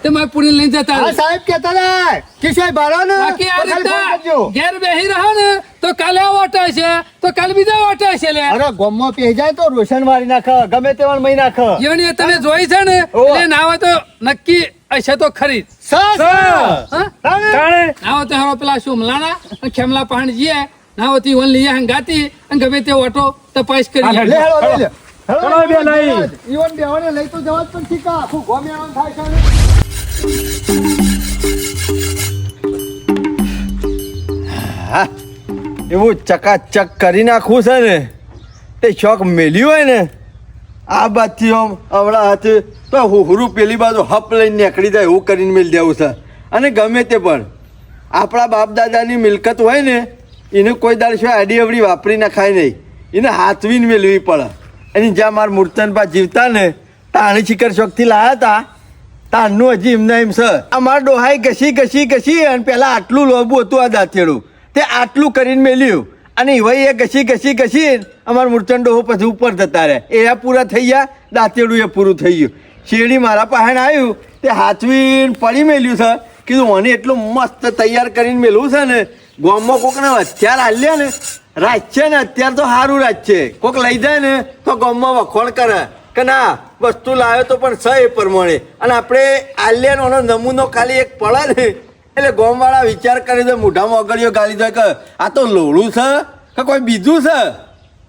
તે મારે પુણે લઈને જતા હા રહે. સાહેબ કહેતા હતા કિશોર ભાડો ને બાકી આ તો ખાલી ફોન રીતે કરજો. ઘેર બેહી રહો ને તો કાલે આ વાટા છે તો કાલે બીજા વાટા છે લે. અરે ગોમમાં પેઈ જાય તો રોશન મારી નાખે ગમે તેવા મહી નાખે જીવણી તમે જોઈ છે ને ઓવા. એટલે ના હોય તો નક્કી હશે તો ખરી જ. સર હા? તાણે ના હોય તો હારો પેલા શું મલાણા અને ખેમલા પહાણ જઈએ ના હોય તો ઈવન લઈએ હંગાતી અને ગમે તે ઓટો તપાસ કરીએ. હા, લે હેલો લે લે ચલો બે લઈ. ઈવન બેવાને લઈ તો જવા જ પણ શીખા આખું ગોમે આવાનું થાય છે ને. એવું ચકાચક કરી નાખવું છે ને તે શોખ મેલ્યું હોય ને આ બાજથી આમ હમણાં હાથે તો હુહરું પેલી બાજુ હપ લઈને નીકળી જાય એવું કરીને મેળ દેવું છે. અને ગમે તે પણ આપણા બાપ દાદાની મિલકત હોય ને એને કોઈ દાડ શું આડી અવડી વાપરી નાખાય નહીં. એને હાથવીને મેળવી પડે. એની જ્યાં મારા મૂર્તનપા જીવતા ને તાણી શિખર શોખથી લાયા હતા તારનું હજી એમને એમ છે. અમારા ડોહાઈ ઘસી અને પેલા આટલું લોબું હતું આ દાંતેડું તે આટલું કરીને મેલ્યું અને ભાઈ એ ઘસી અમારા મૂર્તન ડોહો પછી ઉપર જતા રહે. એ પૂરા થઈ ગયા દાંતેડું એ પૂરું થઈ ગયું. શેરડી મારા પાસે આવ્યું તે હાથવીને પડી મેલ્યું છે. કીધું મને એટલું મસ્ત તૈયાર કરીને મેલું છે ને ગામમાં કોકને હથિયાર હાલ્યા ને રાજ છે ને અત્યારે તો સારું રાજ છે. કોક લઈ જાય ને તો ગામમાં વખોણ કરે કે ના વસ્તુ લાવ્યો તો પણ છે એ પ્રમાણે અને આપણે આલ્યાનો નમૂનો ખાલી એક પડે ને એટલે ગામવાળા વિચાર કરે છે મોઢામાં અગળીઓ ગાલી દે કે આ તો લોળું છે કે કોઈ બીજું છે.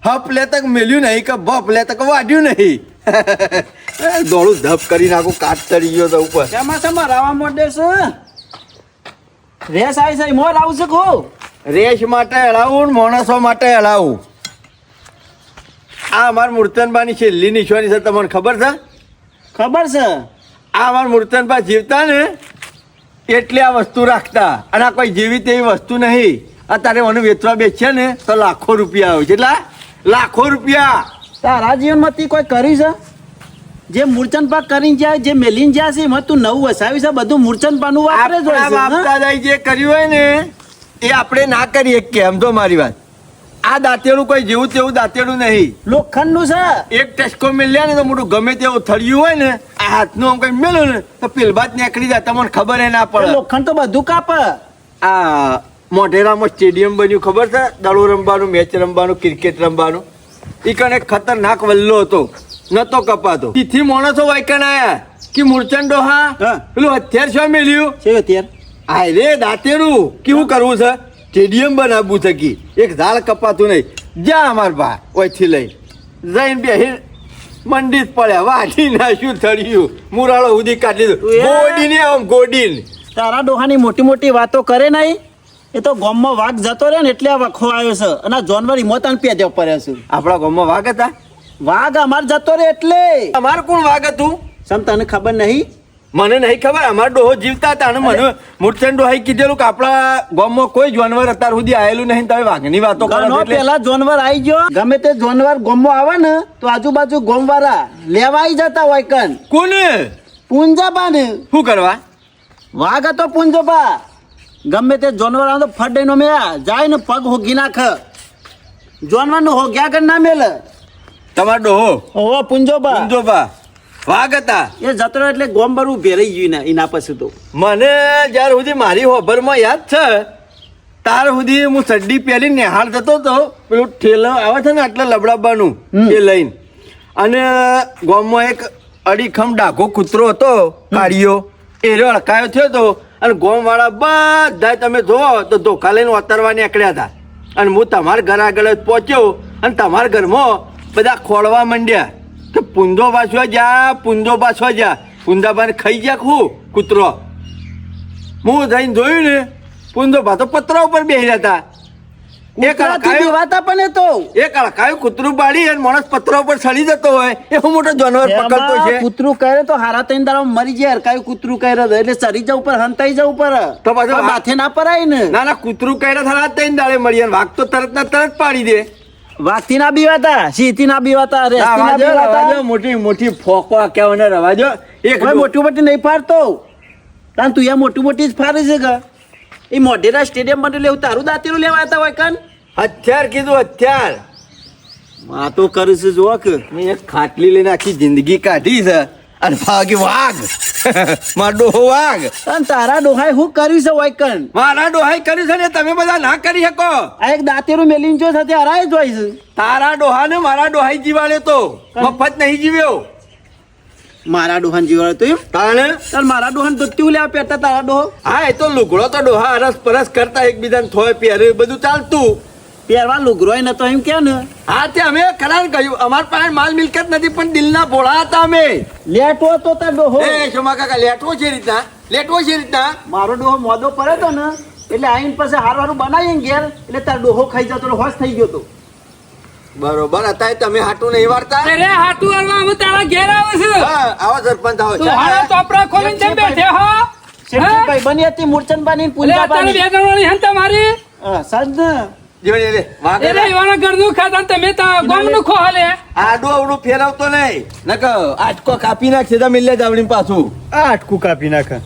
હપ લે તક મેલ્યું નહીં કે બપ લે તક વાડ્યું નહીં. દોડું ધપ કરી નાખું કાટ ચડી ગયો તો ઉપર. એમાં તમારે રાવા મોડે છે રેસ આવી છે મોર આવું છે કો રેસ માટે હલાવું ને માણસો માટે હલાવું. આ અમારા મૂર્તનબાની છેલ્લી નિશાની છે તમને ખબર છે? ખબર છે આ અમારા મૂર્તનબા જીવતા ને એટલે આ વસ્તુ રાખતા અને આ કોઈ જેવી તેવી વસ્તુ નહીં. અત્યારે મને વેચવા બેસીએ ને તો લાખો રૂપિયા આવે. કેટલા? લાખો રૂપિયા. તારા જીવનમાં તી કોઈ કરી છે જે મૂર્છન પાક કરીને જાય જે મેલીને જાય છે એમાં તું નવું વસાવી છે બધું મૂર્છન પાનું વાપરે જ હોય આપણા બાપ છે હા? દાદાએ જે કર્યું હોય ને એ આપણે ના કરીએ કેમ તો મારી વાત. આ દાંતેડું કોઈ જેવું તેવું દાંતેડું નહીં. લોખંડનું છે એક ટચકો મેલ્યા ને તો મોટું ગમે તેવું થળિયું હોય ને આ હાથનું આમ કઈ મેલો ને તો પેલબાદ નીકળી જાય. તમને ખબર એ ના પડે. લોખંડ તો બધું કાપે આ મોઢેરામાં સ્ટેડિયમ બન્યું ખબર છે? દડો રમવાનું, મેચ રમવાનું, ક્રિકેટ રમવાનું. એ કણ એક ખતરનાક વલ્લો હતો નતો કપાતો. તીથી માણસો વાયકણ આયા કે મૂર્છન ડોહા હા. પેલું હથિયાર શું મેલ્યું? છે અત્યારે હાય રે દાંતેડું કેવું કરવું છે? સ્ટેડિયમ બનાવવું છે કે એક ઝાડ કપાતું નહીં. જ્યાં અમાર ભા ઓયથી લઈ જઈને બેહી મંડી જ પડ્યા વાઢી નાખ્યું થળિયું મુરાળો સુધી કાઢી તું દીધું. યાર. ગોડીને આમ ગોડીન. તારા ડોહાની મોટી મોટી વાતો કરે નહીં એ તો ગામમાં વાઘ જતો રહે ને એટલે આ વખો આવ્યો છે અને આ જાનવર હિંમતન પેદ્યો પડ્યો છે આપણા ગામમાં વાઘ હતા? વાઘ અમાર જતો રહે એટલે અમાર કોણ વાઘ હતું? સમ તને ખબર નહીં મને નહીં ખબર. અમારા ડોહો જીવતા હતા અને મને મૂર્છન ડોહાઈ કીધેલું કે આપણા ગામમાં કોઈ જાનવર અત્યાર સુધી આયેલું નહીં. તમે વાઘની વાતો કરો છો ઘણો એટલે પેલા જાનવર આવી ગયો ગમે તે જાનવર ગામમાં આવે ને તો આજુબાજુ ગામવાળા લેવા આવી જતા હોય કન કોને પૂંજાબા ને શું કરવા? વાઘ હતો પૂંજોબા ગમે તે જાનવર આવે તો ફટ મે જાય ને પગ હોગી નાખે જાનવર નું હોગ્યા કર ના મેલે તમારો ડોહો ઓહો પૂંજોબા પૂંજોબા વાઘ હતા. એ જતો રહ્યો એટલે ગોમ ભરવું ભેરાઈ ગયું ને એના પછી તો મને જ્યાર સુધી મારી હોભરમાં યાદ છે તાર સુધી હું ચડ્ડી પહેરી નિહાળ જતો હતો પેલું ઠેલો આવે છે ને આટલા લબડાબાનું એ લઈને અને ગામમાં એક અડીખમ ડાઘો કૂતરો હતો કાળિયો એ અડકાયો થયો હતો અને ગામવાળા બધા તમે જોવો તો ધોકા લઈને ઉતરવા નીકળ્યા હતા અને હું તમારા ઘર આગળ જ પહોંચ્યો અને તમારા ઘરમાં બધા ખોળવા માંડ્યા કે પૂંદો પાછવા જા પૂંદાબાને ખાઈ ગયા હું કૂતરો હું જઈને જોયું ને પૂંદો ભાતો પતરા ઉપર બેસી રહ્યા હતા એક અડકાયું દેવાતા પણ એ તો એક અડકાયું કૂતરું પાડી અને માણસ પતરા ઉપર ચડી જતો હોય એવું મોટો જાનવર પકડતો છે કૂતરું કરે તો હારા તઈને દાડા મરી જાય હરકાયું કૂતરું કરે એટલે ચરી જવું પર હંતાઈ જવું પર તો પાછું માથે ના પરાય ને ના કૂતરું કર્યા થરા તઈને દાડે મળી અને વાઘ તો તરત ના તરત પાડી દે વાઘથી ના બીવાતા સિંહથી ના બીવાતા રેસથી ના બીવાતા મોટી મોટી ફોકો કહેવાને રવાજો એક હવે મોટી મોટી નહીં ફાડતો તાન તું યા મોટી મોટી જ ફારે છે કે એ મોઢેરા સ્ટેડિયમ માટે લેવું તારું દાંતેરું લેવા આવતા હોય કાન હથિયાર કીધું હથિયાર આ તો કરીશ જો કે મેં એક ખાટલી લઈને આખી જિંદગી કાઢી છે અને ભાગી વાઘ મારો ડોહો વાઘ તાન તારા ડોહાય હું કર્યું છે હોય કન મારા ડોહાઈ કર્યું છે ને તમે બધા ના કરી શકો આ એક દાંતેરું મેલીન જો સાથે હરાય જ હોય છે તારા ડોહા ને મારા ડોહાઈ જીવાડ્યો તો મફત નહીં જીવ્યો મારા ડોહાન જીવાડે તો એમ તાણે તાર મારા ડોહાન દુત્યું લેવા પહેરતા તારા ડોહો હા એ તો લુગડો તો ડોહા અરસ પરસ કરતા એકબીજાને થોય પહેરે બધું ચાલતું પહેરવા લુગરોય નતો એમ કે ને હા તે અમે કરાર કહ્યું અમારા પાસે માલ મિલકત નથી પણ દિલના ભોળા હતા અમે લેટો તો તાર ડોહો એ શોમા કાકા લેટવો છે રીતના મારો ડોહો મોદો પડે તો ને એટલે આઈન પાસે હારું બનાવીને ઘેર એટલે તાર ડોહો ખાઈ જતો હોશ થઈ ગયો તો બરોબર અત્યારે તમે હાટું નહીં વાળતા અરે હાટુ વાળવા અમે તારા ઘેર આવે છે હા આવો સરપંચ આવો તું હારા ચોપડા ખોલીને જેમ બેઠે હો શેઠજીભાઈ બની હતી મૂર્છનબાની અલે પૂંજા અત્યારે બાની બે જણવાની હંતા મારી સાંજ જીવણી લે વાગે એટલે ઈવાના ઘરનું ખાતા ને તમે તા ગોમનું ખો હાલે આડું અવડું ફેરવતો નહીં નક આટકો કાપી નાખશે તો મિલે જાવડી પાછું આ અટકું કાપી નાખે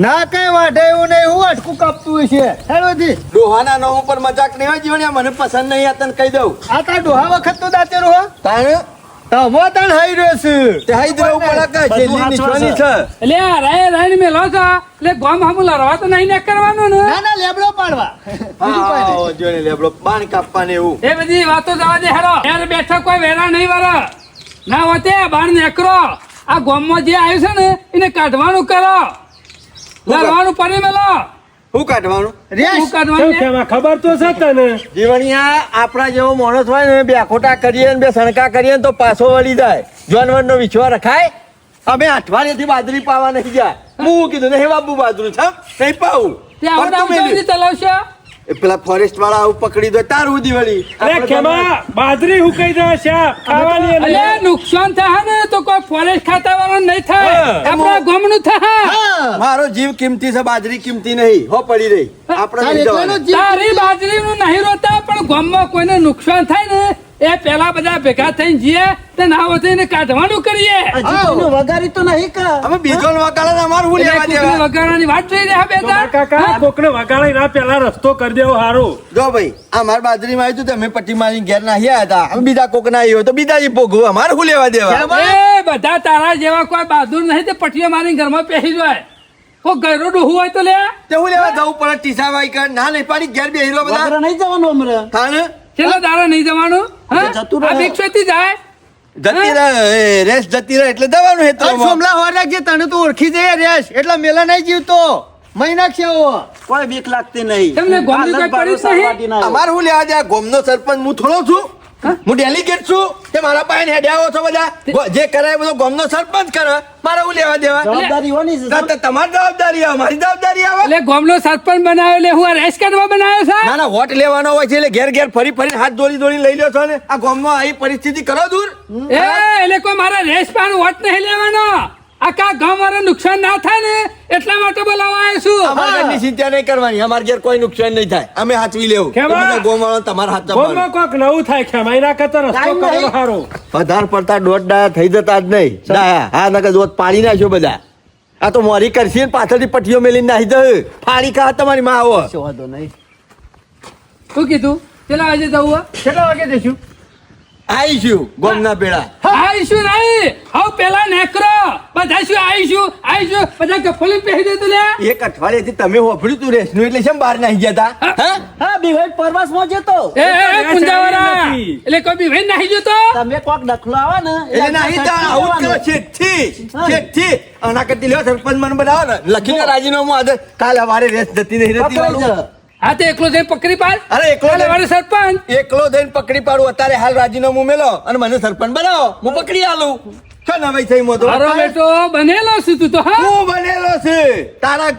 ના કઈ વાઢે એવું નહીં હું અટકું કાપતું હોય છે હેડોથી ડોહાના નામ ઉપર મજાક નહીં હોય જીવણી મને પસંદ નહીં આ તને કહી દઉં આ તાર ડોહા વખત તો દાંતેરો હો તાણે તમો તાણ હાઈ રહ્યો છે તે હાઈ દેવું પડે કે જેલી નિશાની છે એટલે આ રાય રાય ને મેલો છો એટલે ગોમ હમુ લડવા તો નહીં ને કરવાનું ને ના ના લેબડો પાડવા હા જોઈને લેબડો બાણ કાપવાને એવું એ બધી વાતો જવા દે હેરો યાર બેઠા કોઈ વેરા નહીં વરા ના હોતે બાણ નેકરો આ ગોમમાં જે આવ્યું છે ને એને કાઢવાનું કરો લડવાનું પડી મેલો શું કાઢવાનું શું કાઢવાનું ને? ખબર તો છે તને જીવણિયા આપણા જેવો માણસ હોય ને બે ખોટા કરીએ ને બે સણકા કરીએ ને તો પાછો વળી જાય જાનવરનો વિશ્વાસ રખાય અમે અઠવાડિયેથી બાજરી પાવા નહીં જાય હું કીધું નહીં બાબુ બાજરી છે નહીં પાવું તે આવડા ઉજાવજી તલાવશો એ પેલા ફોરેસ્ટ વાળા આવું પકડી દો તાર ઉધી વળી અરે ખેમા બાજરી હુકાઈ જાય છે ખાવાની અલે નુકસાન થાય ને તો કોઈ ફોરેસ્ટ ખાતા વાળો નહીં થાય હા. આપણા ગોમનું થાય મારો જીવ કિંમતી છે બાજરી કિંમતી નહીં હો પડી રહી આપણે નહીં જવાનું. તારી બાજરીનું નહીં રોતા પણ ગામમાં કોઈને નુકસાન થાય ને એ પેલા બધા ભેગા થઈને જઈએ તે ના હોય તો એને કાઢવાનું કરીએ હજી કોઈનું વઘારી તો નહીં કે હવે બીજો વકાળા અમારું હું લેવા એટલે દેવા કોકની વગાડવાની વાત જોઈ રહ્યા બે મારા કાકા કોકને વગાડી ના પેલા રસ્તો કરી દેવો હારું જો ભાઈ આ મારા બાજરીમાં આવ્યું હતું તમે પટ્ટી મારી ઘેર નાખ્યા હતા હવે બીજા કોક ના આવ્યો તો બીજા જ ભોગવું અમારે શું લેવા દેવા એ બધા તારા જેવા કોઈ બહાદુર નહીં તે પટીઓ મારી ઘરમાં પહેરી જાય કોઈ ગયરો ડોહું હોય તો લે તે હું લેવા જવું પડે ટીસા વાઈ કર ના નહીં પાડી ઘેર બે હીરો બધા વઘારા નહીં જવાનું હમણાં થાને છેલ્લો દાડો નહીં જવાનું હા? જતું રહે. આ ભિક્ષુથી જાય જતી રહે રેસ જતી રહે એટલે દવાનું હે તો સોમલા હોવા રાખજે તને તો ઓળખી જઈએ રેસ એટલે મેલા નહીં જીવતો મહિના છે કોઈ બીક લાગતી નહીં તમને ગોમનું કોઈ પડ્યું જ નહીં? વાટી ના અમાર હું લેવા દે આ ગોમનો સરપંચ હું થોડો છું હું ડેલિગેટ છું તે મારા પાસે હેડ્યા આવો છો બધા જે કરાય બધો ગોમનો સરપંચ કરે મારે હું લેવા દેવા જવાબદારી હોની છે ના, તો તમારી જવાબદારી આવે મારી જવાબદારી આવે એટલે ગોમનો સરપંચ બનાવ્યો એટલે હું આ રેસ કરવા બનાવ્યો છે ના ના વોટ લેવાનો હોય છે એટલે ઘેર ઘેર ફરી ફરી હાથ દોડી દોડી લઈ લ્યો છો ને આ ગામમાં આવી પરિસ્થિતિ કરો દૂર એ એટલે કોઈ મારા રેસ પાન વોટ નહીં લેવાનો આખા ગામ વાળા નુકસાન ના થાય ને એટલા માટે બોલાવવા આવ્યો છું અમારા ઘરની ચિંતા નહીં કરવાની અમારા ઘેર કોઈ નુકસાન નહીં થાય અમે હાચવી લેવું કેમ? ગોમાળો તમારા હાથ ગોમાં કોક નવું થાય ખેમા એના કરતા રસ્તો ટાઈમ કરેલો નહીં. હારું વધારે પડતા દોઢ ડાયા થઈ જતા જ નહીં ડાયા હા નકર દોત પાડી નાખ્યો બધા આ તો મોરી કરશે ને પાછળથી પઠીઓ મેલીને નાહી દે ફાડી ખા તમારી માં આવો કશો વાંધો નહીં શું કીધું પેલા આજે જવું કેટલા વાગે જઈશું આવીશું ગોમના પેડા હા શું નહીં હવે પેલા નેકરો બધા શું આવીશું બધા કફોલી પહેરી દે તું લે એક અઠવાડિયેથી તમે હોભળ્યું તું રેસનું એટલે શેમ બહાર નાહી ગયા હતા હા? હા બિહાઈ પરવાસમાં જતો એ પુંજાવાળા નથી. એટલે કોઈ બી વેન નાહી જતો તમે કોક દખલો આવે ને એટલે નાહી તા આવું જ કરો છેકથી આના કરતી લ્યો સરપંચ મને બનાવો ને લખીને રાજીનામું આજે કાલ સવારે રેસ જતી નહીં રહેતી પકડાઈ વાળું. જા. હા તે એકલો જઈને પકડી પાડ અરે એકલો કાલે વાળો સરપંચ એકલો જઈને પકડી પાડું અત્યારે હાલ રાજીનામું મેલો અને મને સરપંચ બનાવો હું પકડી આલું છો નવાઈ થઈ મોતો મારો બેટો બનેલો છું તું તો હા હું બનેલો છે તારા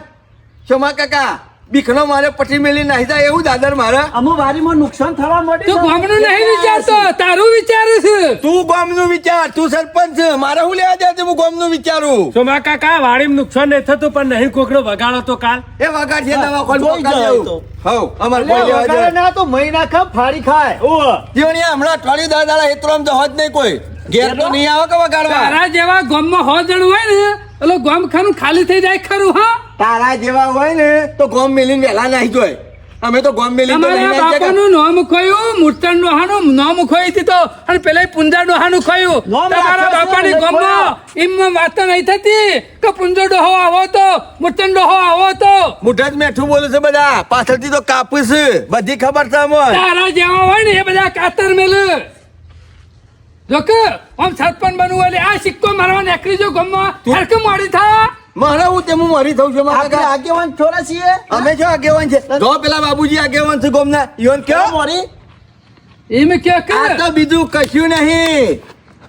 શોમા કાકા બીખનો મારે પટી મેલી નાહી જાય એવું દાદર મારા અમુ વારીમાં નુકસાન થવા માંડ્યું તું ગામનું નહીં વિચારતો તારું વિચારું છું તું ગામનું વિચાર તું સરપંચ છે મારે હું લેવા જાય હું ગામનું વિચારું સોમા કાકા વાડીમાં નુકસાન નહીં થતું પણ નહીં કોકનો વગાડો તો કાલ એ વગાડ છે દવા ખોલ જોઈ જાય તો. હવ અમાર કોઈ લેવા વગાડે જાય ના તો મહિના ખા ફાડી ખાય ઓ જીવણિયા હમણાં અઠવાડિયું દાદા હેતરામ તો હોત નહીં કોઈ ઘેર તો નહીં આવે કે વગાડવા તારા જેવા ગામમાં 100 જણ હોય ને એટલે ગામ ખાનું ખાલી થઈ જાય ખરું હા તારા જેવા હોય ને તો ગોમ મેલીને વેલા નાહી જોય અમે તો ગોમ મેલીને તો નહીં તમારા નાહી જતા. બાપાનું નામ ખોયું મૂર્તન ડોહાનું નામ ખોઈ હતી તો અને પેલા પુંજા ડોહાનું ખોયું નામ તમારા રાખ્યો છે બાપાની લખવા. ગામમાં એમ વાત નહીં થતી કે પુંજો ડોહો આવો તો મૂર્તન ડોહો આવો તો મુઠા જ મેઠું બોલે છે બધા પાછળથી તો કાપું છે બધી ખબર છે અમને તારા જેવા હોય ને એ બધા કાતર મેલ જો કે આમ સરપંચ બનવું એટલે આ સિક્કો મારવા નીકળી જો ગામમાં હરખું મોડી થા મારે હું તેમ મરી થઉં છું મારા આપણે કાકા. આગેવાન છોરા છીએ અમે જો આગેવાન છે જો પેલા બાબુજી આગેવાન છે ગોમના ઈવન કેમ કયો મોરી એમ કે આ તો બીજું કશું નહીં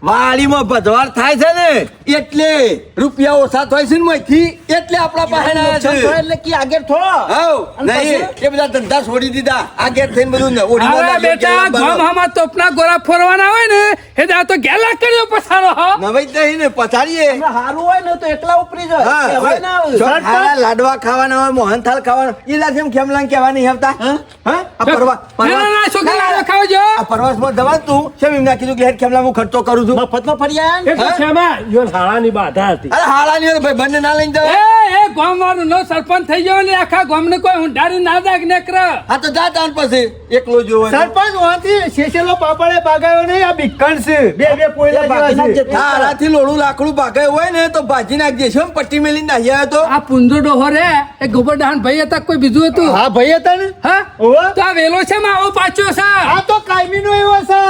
વાડીમાં ભજવાર થાય છે ને એટલે રૂપિયા ઓછા થાય છે ને મોંથી એટલે આપણા પાસે ના નુકસાન છે થયું એટલે કી આગળ થો હવ અને નહીં પછી? એ બધા ધંધા છોડી દીધા આગળ થઈને બધું ને ઓઢીને હવે લાગ્યો બેટા કે ગામ બનો. હામાં તોપના ગોરા ફોરવાના હોય ને એ દા તો ગેલા કર્યો પસારો હો નવાઈ જ નહીં ને પછાડીએ તમને હારું હોય ને તો એકલા ઉપરી જાય હા, કહેવાય ના આવે. જો હારા લાડવા ખાવાના હોય મોહનથાળ ખાવાના એ લાજે ખેમલાંગ કહેવા નહીં આવતા હા? હા આ ના, છોકરા લાડવા ખાવજો આ પ્રવાસમાં જવા તું કેમ એમ ના કીધું કે હેડ ખેમલા હું ખર્ચો કરું છું મફતમાં ફરી આયા ને? એ તો શેમાં? ઈવન હાળાની બાધા હતી અરે હાલાની હોય ભાઈ બંને ના લઈને એ જાવ એ ગામ વાળું નો સરપંચ થઈ ગયો ને આખા ગામ ને કોઈ હુંડારી ના દાગ ને કર હા તો જા તાન પછી એકલો જોવો હોય તો. સરપંચ વાંથી શેષેલો પાપડે ભાગાયો નહીં આ બીકણ છે બે પોઈલા એ બાકી જેવા ના છે જતી. હા આનાથી લોડું લાકડું ભાગાયું હોય ને તો ભાજી નાખજે શું પટ્ટી મેલી નાહી આવ્યો તો આ પુંજો ડોહો રે એ ગોબરડાહન ભાઈ હતા કોઈ બીજું હતું હા ભાઈ હતા ને હા ઓવે. તો આ વેલો છે માં આવો પાછો છે આ તો કાયમી નો એવો છે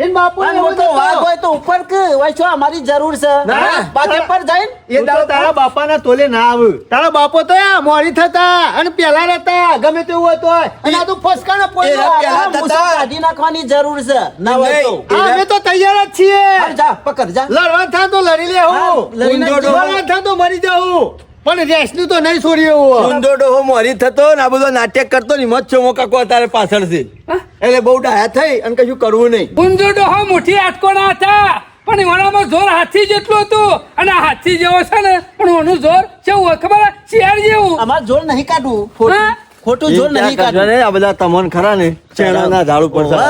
એન બાપુ અને મોટો વાઘ હોય તો ઉપર કે હોય છો અમારી જરૂર છે ના. બાકી પર જાય એ દાડો તારા બાપાના તોલે ના આવે તારા બાપો તો આ મોરી થતા અને પેલા રહેતા ગમે તેવું હતું હોય અને આ તો ફસકાના પોઈલો એના પેલા આ મુસા થતા. કાઢી નાખવાની જરૂર છે ના હોય તો નહીં. આ અમે તો તૈયાર જ છીએ હાલ જા પકડ જા લડવા થાય તો લડી લે હા, હું લડીને ઊંધો જીવવા. લડવા થાય તો મરી જાઉં પણ રેસનું તો નહીં છોડી એવું ઊંધો ડોહો મોરી થતો ને આ બધો નાટક કરતો ને મત છો મોકા તારે પાછળથી હા? એટલે બહુ ડાયા થઈ અને કશું કરવું નહીં પુંજો ડોહો મુઠ્ઠી આટકોના હતા પણ એનામાં જોર હાથી જેટલું હતું અને આ હાથી જેવો છે ને પણ ઓનું જોર કેવું હોય ખબર હે? શિયાળ જેવું અમાર જોર નહીં કાઢવું ખોટું હા? ખોટું જોર નહીં કાઢવું આ બધા તમોન ખરા ને ચેણાના ઝાડ ઉપર ઓવે.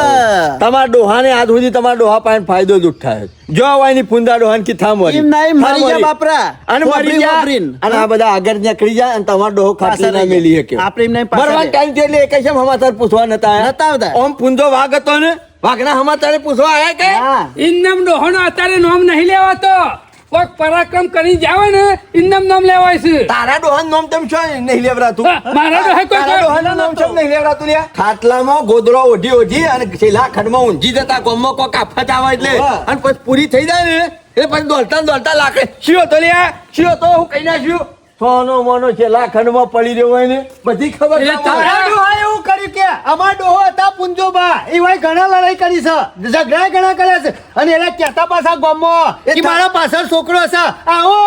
તમારા ડોહાને આજ સુધી તમારા ડોહા પાસે ફાયદો જ ઉઠાયો જો હવાની પુંદા ડોહાન કી થા મરી એમ નહીં થા મરી જા મરી. બાપરા અને મરી વાપરી જા વાપરીને. અને આ બધા આગળ નીકળી જાય અને તમારો ડોહો ખાટલી ના મેલી શકે આપણે એમ નહીં પાછા મરવાનો લે. ટાઈમ છે એટલે એ કઈ સમાચાર પૂછવા નતા આયા? નતા આવતા. ઓમ પુંજો વાઘ હતો ને વાઘના સમાચારે પૂછવા આયા કે હા ઇન્નમ ડોહોનો અત્યારે નામ નહીં લેવાતો કોઈક પરાક્રમ કરી જાવ ને ઇન્નમ નામ લેવાય છે તારા ડોહાનું નામ તેમ છો નહીં લેવરાતું હા, મારા ડોહે કોઈ તારા ડોહાનું નામ કેમ નહીં લેવરાતું લ્યા? ખાટલામાં ગોદડો ઓઢી ઓઢી અને છેલ્લા ખંડમાં ઊંઘી જતા કોમમાં કોક આફત આવે એટલે વાહ. અને પછી પૂરી થઈ જાય ને એટલે પછી દોડતા ને દોડતા લાકડે શિયો તો લ્યા શિયો તો હું કઈ નાખ્યું સોનો મોનો છેલ્લા ખંડમાં પડી રહ્યો હોય ને બધી ખબર એટલે ના તારા હોય. અમારા ડોહાએ એવું કર્યું કે અમારા ડોહો હતા પુંજોબા એવાય ઘણા લડાઈ કરી છે ઝઘડા ઘણા કર્યા છે અને એને કહેતા પાછા ગામમાં કે મારા પાછળ છોકરો છે આવો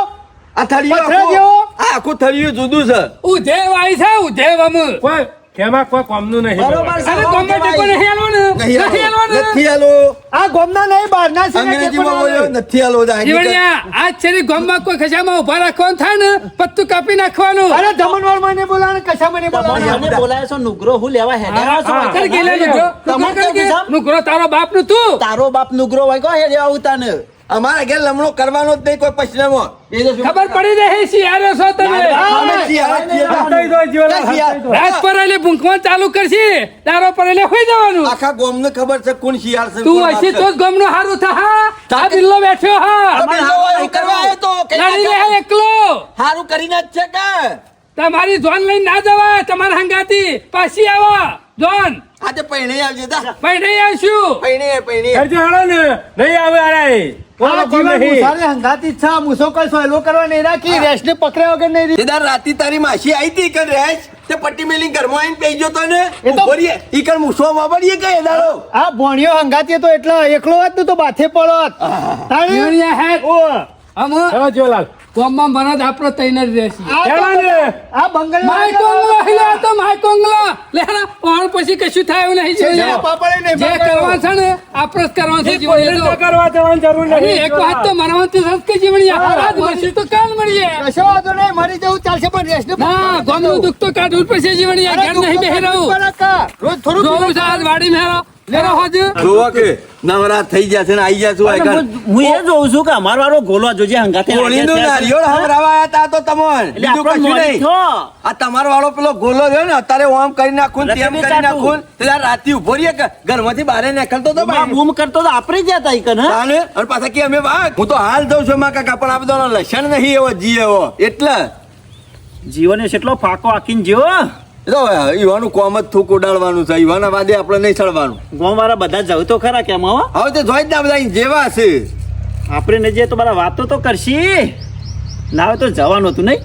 આ થળિયું પથરા આખું- જેવો? આ આખું થળિયું જુદું છે ઉધેવ આવી છે ઉધેવ અમ કોઈ કેમાં કોઈ કોમનું નહીં બરોબર છે. અરે ગમે તે કોઈ નહીં આલવાનું નહીં નથી આલો. આલવાનું નથી આલો આ ગામના નહીં બહારના છે ને કે અંગ્રેજીમાં પણ બોલ્યો આવે. નથી આલો જીવણિયા આજ છેલ્લી ગામમાં કોઈ ખજામાં ઉભા રાખવાનું થાય ને પત્તું કાપી નાખવાનું અરે જમણવાર મને બોલાવે કશા મને બોલાવે મને બોલાયો છો નુગરો હું લેવા હેડ્યા છો કર ગેલે નુગરો. તમારે નુગરો કર કે? કેવું છે? નુગરો તારો બાપ નું તું તારો બાપ નુગરો હોય કો હેડ્યા ઉતાને અમારા ઘેર લમણો કરવાનો જ નહીં કોઈ પછીનામાં. એ તો શું? ખબર પડી રહી શિયાળો છો તમે અમે શિયાળા છીએ તો. હટાઈ દો જીવનલાલ, ના શિયાળ. હટાઈ દો. રાત પર એટલે ભૂંકવાનું ચાલુ કરશે દારો પર એટલે હોઈ જવાનું આખા ગામને ખબર છે કોણ શિયાળ છે તું કોણ હશે વાત તો જ ગમનું હારું થા આ બિલ્લો બેઠ્યો હા છે. તમે આવો એવું કરવા આવ્યો તો કઈ લડી નાખે. લે એકલો હારું કરીને જ છે કે તમારી જોન લઈને ના જવાય તમારા હંગાતી પાછી આવો જોન આજે પૈણી આવજે તા ભાઈ નહીં આવશું પૈણી કરજો હેડો ને નહીં આવે અરે આ જીવન મુસારે હંગાતી જ છે. આ મૂસો કોઈ સોયલો કરવા નહીં રાખી રેસને પકડ્યા વગર નહીં રહી. તેદાર રાતી તારી માસી આવી હતી કર રેસ તે પટ્ટી મેલી ઘરમાં આવીને પેઈ જતો ને એ તો- ઉભરીએ ઈ કર મૂસો વાપરીએ કે એદાડો આ ભોણિયો હંગાતી તો એટલો એકલો હોત ને તો બાથે પડોત. તાળી? જીવણિયા હેડ ઓ, અમ હેડો જોલાલ કોમમાં મરદ આપણો તઈને જ રહેશે આ હેડો તો- ને આ બંગલ માય કોંગલો હિલે તો માય કોંગલો લેરા ઓણ પછી કશું થાય એવું નહીં જીવણિયા. પાપડે નહીં જે કરવા છે ને આપણે જ કરવાનું છે કોઈને જીવણિયા ન કરવા જવાની જરૂર અરે નહીં એક વાત તો મરવાનું છે કે જીવણિયા આજ મળશે તો કાલ મળીએ કશો વાંધો નહીં, મરી જવું ચાલશે પણ રેસને ના ગમનું દુઃખ તો કાઢવું જ પડશે જીવણિયા ઘેર નહીં બેહી રહું રોજ થોડું જોવું છે આજ વાડી મેરો લેરો હોજ જોવો કે નવરા થઈ જશે ને આવી જશું આ ઘર હું એ જોઉં છું કે અમારો વાળો ગોલો જોજે હંગાતે કોળીનું નારિયોળ હમરાવા આયા તા તો તમોન એટલે બીજું આપણો કશું મોરી નહીં થયો. આ તમારો વાળો પેલો ગોલો રહ્યો ને અત્યારે ઓમ કરી નાખું ને તેમ રતને કરી ચાટું. નાખું એટલે આ રાતી ઉભો રહીએ કે ઘરમાંથી બહાર નીકળતો તો બૂમા બૂમ કરતો તો આપણે જ હતા ઈ કન, હા? તાને અને પાછા કે અમે વાઘ હું તો હાલ દઉં છું માં કાકા પણ આ બધાનો લક્ષણ નહીં એવો જી એવો એટલે જીવને કેટલો ફાકો આખીને જેવો એ તો ઈવાનું કોમ જ થૂક ઉડાડવાનું છે ઈવાના વાદે આપણે નહીં ચડવાનું ગામવાળા બધા જવું તો ખરા કેમ હો હવે તે જોઈ જ ના બધા અહીં જેવા છે આપણે ને જે તો બધા વાતો તો કરશી ના હોય તો જવાનું હતું નહીં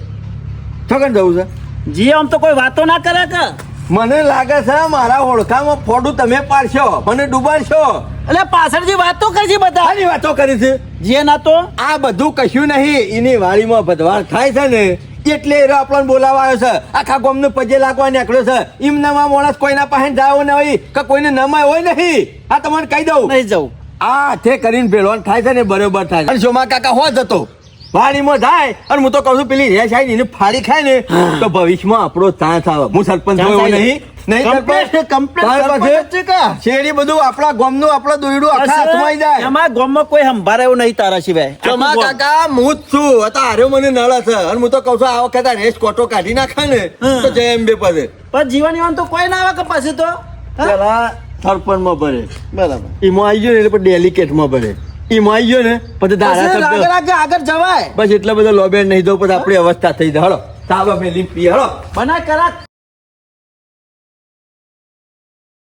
છોકન જવું છે જી આમ તો કોઈ વાતો ના કરે કે મને લાગે છે મારા ઓળખામાં ફોડું તમે પાડશો મને ડૂબાડશો એટલે પાછળથી વાતો કરશી બધા આની વાતો કરી છે જે ના તો આ બધું કશું નહીં એની વાડીમાં ભદવાર થાય છે ને એટલે એ આપણને બોલાવા આવ્યો છે આખા ગામને પજે લાગવા નીકળ્યો છે એમ નામાં માણસ કોઈના પાસે જાવ ન હોય કે કોઈને નમાય હોય નહીં આ તમને કહી દઉં નહીં જવું આ હાથે કરીને ભેળવાન થાય છે ને બરોબર થાય છે. અને સોમા કાકા હો જતો વાડીમાં જાય અને હું તો કહું છું પેલી રેસ આવીને એને ફાડી ખાય ને તો ભવિષ્યમાં આપણો ચાન્સ આવે હું સરપંચ થયો નહીં નહીં સરપંચ તાર પાસે શેરી બધું આપણા ગામનું આપણા દોયડું આખા હાથમાં આવી જાય એમાં ગામમાં કોઈ સંભાળે એવું નહીં તારા સિવાય સોમા આખું ગામ. કાકા હું જ છું હતા હાર્યો મને નળ છે અને હું તો કહું છું આ વખતે આ રેસ કોટો કાઢી નાખે ને તો જય અંબે પાસે પણ જીવન ઈવન તો કોઈ ના આવે કે પછી તો હા? પેલા સરપંચમાં ભરે બરાબર એમાં આવી ગયો ને એટલે પછી ડેલિકેટમાં ભરે એમાં આવી ગયો ને પછી ધારાસભ્ય આગળ જવાય બસ એટલા બધા લોબેડ નહીં દો પછી આપણી અવસ્થા થઈ જાય હળો સાબા મેલી પી હળો બના કરા